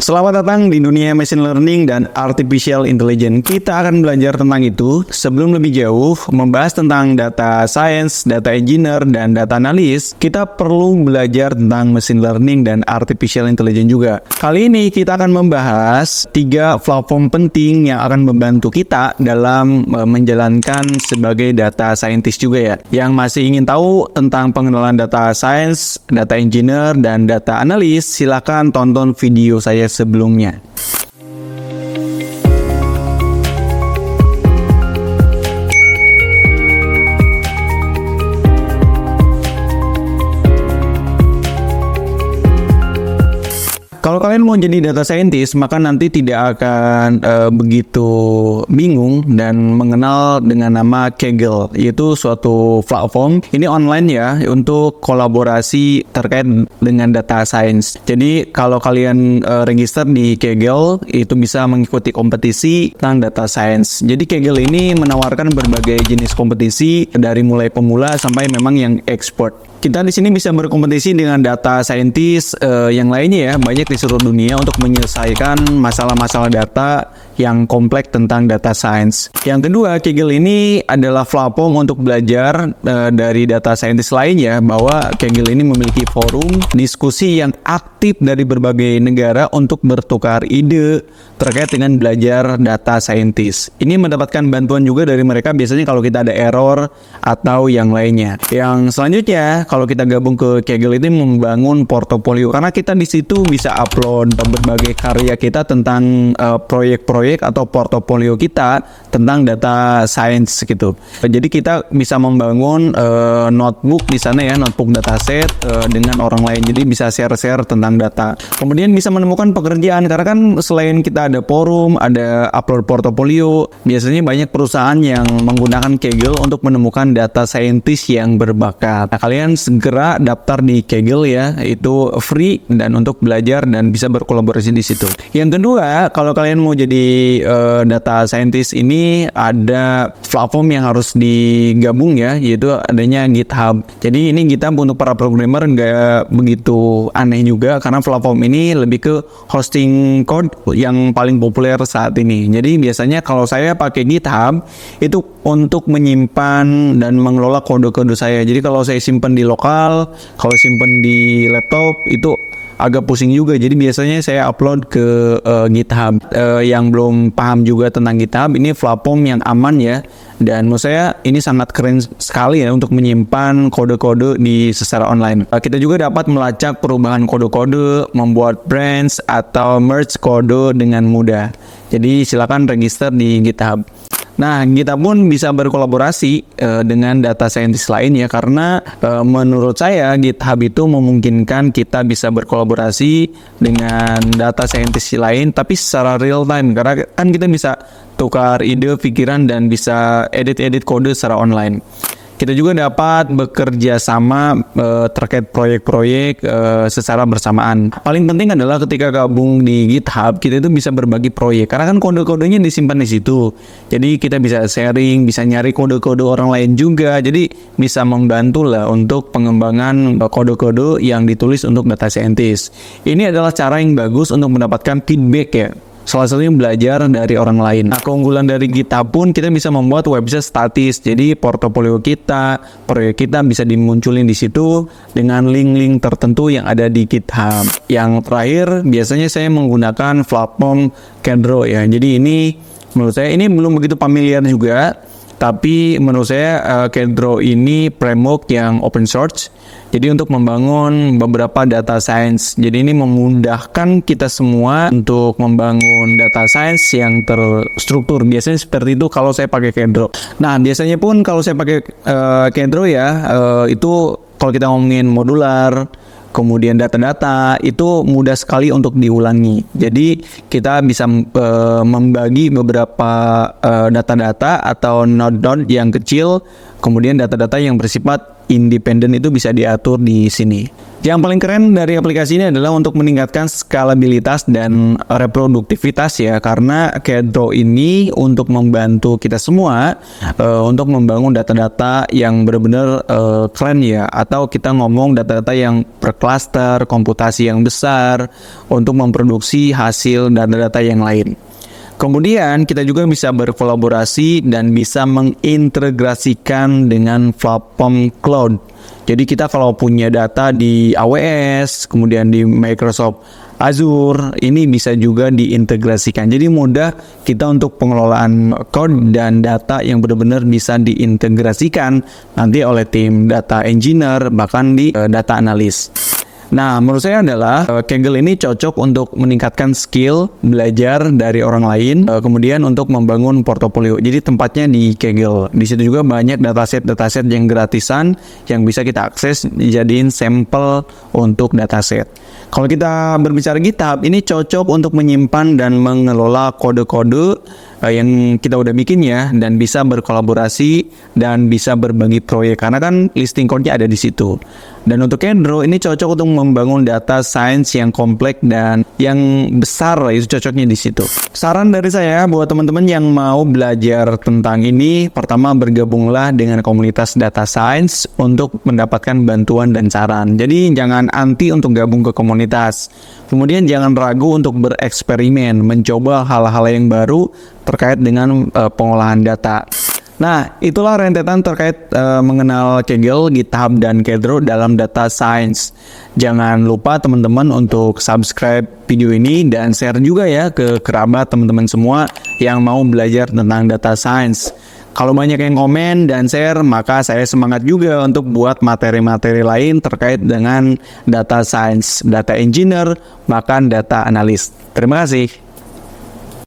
Selamat datang di dunia machine learning dan artificial intelligence. Kita akan belajar tentang itu. Sebelum lebih jauh membahas tentang data science, data engineer, dan data analis, kita perlu belajar tentang machine learning dan artificial intelligence juga. Kali ini kita akan membahas 3 platform penting yang akan membantu kita dalam menjalankan sebagai data scientist juga ya. Yang masih ingin tahu tentang pengenalan data science, data engineer, dan data analis, silakan tonton video saya sebelumnya. Kalau kalian mau jadi data scientist, maka nanti tidak akan begitu bingung dan mengenal dengan nama Kaggle, yaitu suatu platform ini online ya untuk kolaborasi terkait dengan data science. Jadi kalau kalian register di Kaggle, itu bisa mengikuti kompetisi tentang data science. Jadi Kaggle ini menawarkan berbagai jenis kompetisi dari mulai pemula sampai memang yang expert. Kita di sini bisa berkompetisi dengan data scientist yang lainnya ya, banyak di seluruh dunia untuk menyelesaikan masalah-masalah data yang kompleks tentang data science. Yang kedua, Kaggle ini adalah platform untuk belajar dari data scientist lainnya, bahwa Kaggle ini memiliki forum diskusi yang aktif dari berbagai negara untuk bertukar ide terkait dengan belajar data scientist. Ini mendapatkan bantuan juga dari mereka biasanya kalau kita ada error atau yang lainnya. Yang selanjutnya, kalau kita gabung ke Kaggle ini membangun portofolio, karena kita di situ bisa upload berbagai karya kita tentang proyek-proyek atau portofolio kita tentang data science gitu. Jadi kita bisa membangun notebook di sana ya, notebook dataset dengan orang lain. Jadi bisa share-share tentang data. Kemudian bisa menemukan pekerjaan, karena kan selain kita ada forum, ada upload portofolio, biasanya banyak perusahaan yang menggunakan Kaggle untuk menemukan data scientist yang berbakat. Nah, kalian segera daftar di Kaggle ya, itu free dan untuk belajar dan bisa berkolaborasi di situ. Yang kedua, kalau kalian mau jadi data scientist ini ada platform yang harus digabung ya, yaitu adanya GitHub. Jadi ini GitHub untuk para programmer nggak begitu aneh juga, karena platform ini lebih ke hosting code yang paling populer saat ini. Jadi biasanya kalau saya pakai GitHub itu untuk menyimpan dan mengelola kode-kode saya. Jadi kalau saya simpan di lokal, kalau simpan di laptop itu agak pusing juga. Jadi biasanya saya upload ke GitHub. Yang belum paham juga tentang GitHub, ini platform yang aman ya. Dan menurut saya ini sangat keren sekali ya untuk menyimpan kode-kode secara online. Kita juga dapat melacak perubahan kode-kode, membuat branch atau merge kode dengan mudah. Jadi silakan register di GitHub. Nah, kita pun bisa berkolaborasi dengan data scientist lain ya, karena menurut saya GitHub itu memungkinkan kita bisa berkolaborasi dengan data scientist lain tapi secara real time, karena kan kita bisa tukar ide, pikiran, dan bisa edit-edit kode secara online. Kita juga dapat bekerja sama terkait proyek-proyek secara bersamaan. Paling penting adalah ketika gabung di GitHub, kita itu bisa berbagi proyek, karena kan kode-kodenya disimpan di situ. Jadi kita bisa sharing, bisa nyari kode-kode orang lain juga. Jadi bisa membantu lah untuk pengembangan kode-kode yang ditulis untuk data scientist. Ini adalah cara yang bagus untuk mendapatkan feedback ya. Salah satunya belajar dari orang lain. Nah, keunggulan dari GitHub pun kita bisa membuat website statis. Jadi portofolio kita, proyek kita bisa dimunculin di situ dengan link-link tertentu yang ada di GitHub. Yang terakhir, biasanya saya menggunakan platform Kedro ya. Jadi ini menurut saya ini belum begitu familiar juga. Tapi menurut saya Kedro ini framework yang open source. Jadi untuk membangun beberapa data science. Jadi ini memudahkan kita semua untuk membangun data science yang terstruktur. Biasanya seperti itu kalau saya pakai Kedro. Nah, biasanya pun kalau saya pakai Kedro ya, itu kalau kita ngomongin modular, kemudian data-data itu mudah sekali untuk diulangi. Jadi kita bisa membagi beberapa data-data atau node-node yang kecil, Kemudian data-data yang bersifat independen itu bisa diatur di sini. Yang paling keren dari aplikasi ini adalah untuk meningkatkan skalabilitas dan reproduktivitas ya, karena Kedro ini untuk membantu kita semua untuk membangun data-data yang benar-benar keren ya, atau kita ngomong data-data yang berkluster, komputasi yang besar untuk memproduksi hasil data-data yang lain. Kemudian kita juga bisa berkolaborasi dan bisa mengintegrasikan dengan platform cloud. Jadi kita kalau punya data di AWS, kemudian di Microsoft Azure, ini bisa juga diintegrasikan. Jadi mudah kita untuk pengelolaan code dan data yang benar-benar bisa diintegrasikan nanti oleh tim data engineer, bahkan di data analis. Nah, menurut saya adalah Kaggle ini cocok untuk meningkatkan skill belajar dari orang lain, kemudian untuk membangun portofolio. Jadi tempatnya di Kaggle. Di situ juga banyak dataset yang gratisan yang bisa kita akses dijadiin sampel untuk dataset. Kalau kita berbicara GitHub, ini cocok untuk menyimpan dan mengelola kode-kode yang kita udah bikin ya, dan bisa berkolaborasi dan bisa berbagi proyek karena kan listing code-nya ada di situ. Dan untuk Kedro ini cocok untuk membangun data science yang kompleks dan yang besar, itu cocoknya di situ. Saran dari saya buat teman-teman yang mau belajar tentang ini, pertama bergabunglah dengan komunitas data science untuk mendapatkan bantuan dan saran. Jadi jangan anti untuk gabung ke komunitas. Kemudian jangan ragu untuk bereksperimen, mencoba hal-hal yang baru terkait dengan pengolahan data. Nah, itulah rentetan terkait mengenal Kaggle, GitHub, dan Kedro dalam data science. Jangan lupa teman-teman untuk subscribe video ini dan share juga ya ke kerabat teman-teman semua yang mau belajar tentang data science. Kalau banyak yang komen dan share, maka saya semangat juga untuk buat materi-materi lain terkait dengan data science, data engineer, bahkan data analis. Terima kasih.